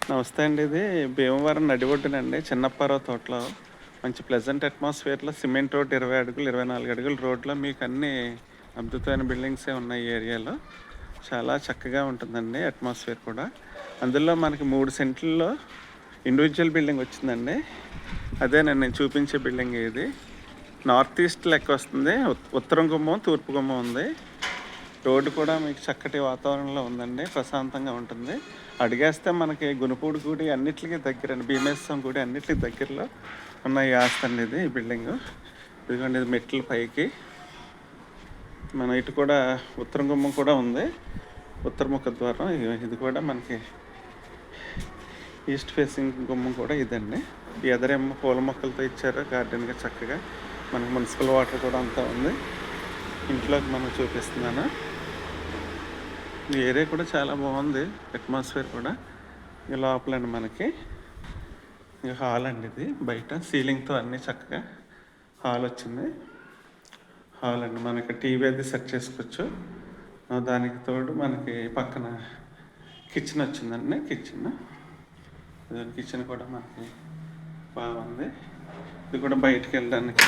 నమస్తే అండి. ఇది భీమవరం నడిబొడ్డునండి చిన్నప్పారావు తోటలో మంచి ప్లెజెంట్ అట్మాస్ఫియర్లో సిమెంట్ రోడ్ 20 అడుగులు 24 అడుగుల రోడ్లో మీకు అన్ని అద్భుతమైన బిల్డింగ్సే ఉన్నాయి ఈ ఏరియాలో. చాలా చక్కగా ఉంటుందండి అట్మాస్ఫియర్ కూడా. అందులో మనకి 3 సెంట్లలో ఇండివిజువల్ బిల్డింగ్ వచ్చిందండి. అదే నేను చూపించే బిల్డింగ్ ఇది. నార్త్ ఈస్ట్ లెక్క వస్తుంది. ఉత్తరం గుమ్మం తూర్పు గుమ్మం ఉంది. రోడ్డు కూడా మీకు చక్కటి వాతావరణంలో ఉందండి, ప్రశాంతంగా ఉంటుంది. అడిగేస్తే మనకి గునుపూడి గుడి అన్నిటికీ దగ్గరండి, భీమేశ్వరం గుడి అన్నిటికీ దగ్గరలో ఉన్న ఈ ఆస్తి అండి ఇది. ఈ బిల్డింగు ఇదిగోండి, ఇది మెట్ల పైకి మన ఇటు కూడా ఉత్తరం గుమ్మం కూడా ఉంది, ఉత్తరముఖ ద్వారం. ఇది కూడా మనకి ఈస్ట్ ఫేసింగ్ గుమ్మం కూడా ఇదండి. ఈ ఎదరేమో పూల మొక్కలతో ఇచ్చారు గార్డెన్గా చక్కగా. మనకి మున్సిపల్ వాటర్ కూడా అంతా ఉంది. ఇంట్లోకి మనం చూపిస్తున్నాను. ఈ ఏరియా కూడా చాలా బాగుంది, అట్మాస్ఫియర్ కూడా. ఈ లోపలండి మనకి ఇక హాల్ అండి ఇది. బయట సీలింగ్తో అన్నీ చక్కగా హాల్ వచ్చింది. హాల్ అండి మనకి టీవీ అది సెట్ చేసుకోవచ్చు. దానికి తోడు మనకి పక్కన కిచెన్ వచ్చిందండి. కిచెన్ కూడా మనకి బాగుంది. ఇది కూడా బయటికి వెళ్ళడానికి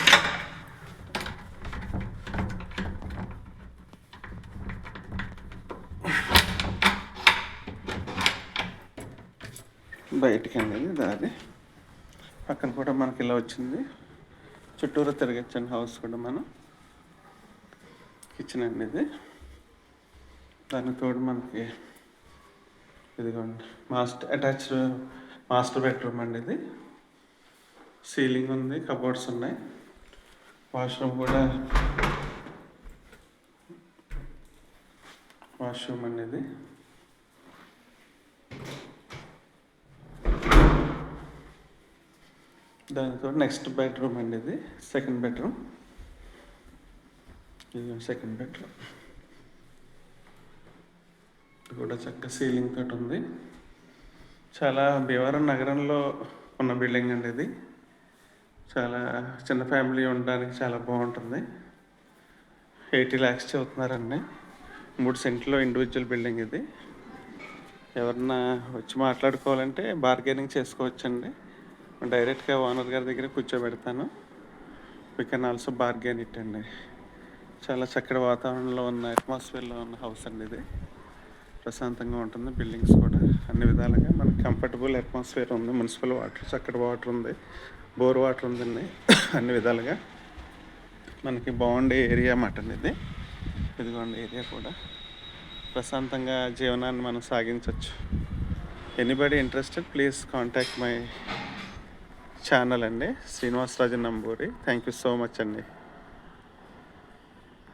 బయటికి వెళ్ళేది దారి. పక్కన కూడా మనకి ఇలా వచ్చింది. చుట్టూరా తిరగచ్చండి హౌస్ కూడా మనం. కిచెన్ అండి ఇది. దానికి తోడు మనకి ఇదిగోండి అటాచ్డ్ మాస్టర్ బెడ్రూమ్ అండి ఇది. సీలింగ్ ఉంది, కబోర్డ్స్ ఉన్నాయి, వాష్రూమ్ అండి ఇది. దానితో నెక్స్ట్ బెడ్రూమ్ అండి ఇది. Second bedroom. ఇది కూడా చక్కగా సీలింగ్ తోటి ఉంది. చాలా భీమవరం నగరంలో ఉన్న బిల్డింగ్ అండి ఇది. చాలా చిన్న ఫ్యామిలీ ఉండడానికి చాలా బాగుంటుంది. 80 lakhs చెబుతున్నారండి. 3 సెంట్లో ఇండివిజువల్ బిల్డింగ్ ఇది. ఎవరన్నా వచ్చి మాట్లాడుకోవాలంటే బార్గెనింగ్ చేసుకోవచ్చండి. డైరెక్ట్గా ఓనర్ గారి దగ్గర కూర్చోబెడతాను. We can also bargain it అండి. చాలా చక్కటి వాతావరణంలో ఉన్న అట్మాస్ఫియర్లో ఉన్న హౌస్ అండి ఇది. ప్రశాంతంగా ఉంటుంది. బిల్డింగ్స్ కూడా అన్ని విధాలుగా మనకి కంఫర్టబుల్ అట్మాస్ఫియర్ ఉంది. మున్సిపల్ వాటర్, చక్కటి వాటర్ ఉంది, బోర్ వాటర్ ఉందండి. అన్ని విధాలుగా మనకి బాగుండే ఏరియా మాట అండి ఇది. ఇదిగోండి ఏరియా కూడా ప్రశాంతంగా జీవనాన్ని మనం సాగించవచ్చు. Anybody interested please contact my channel అండి, Srinivasaraju Namburi. Thank you so much అండి.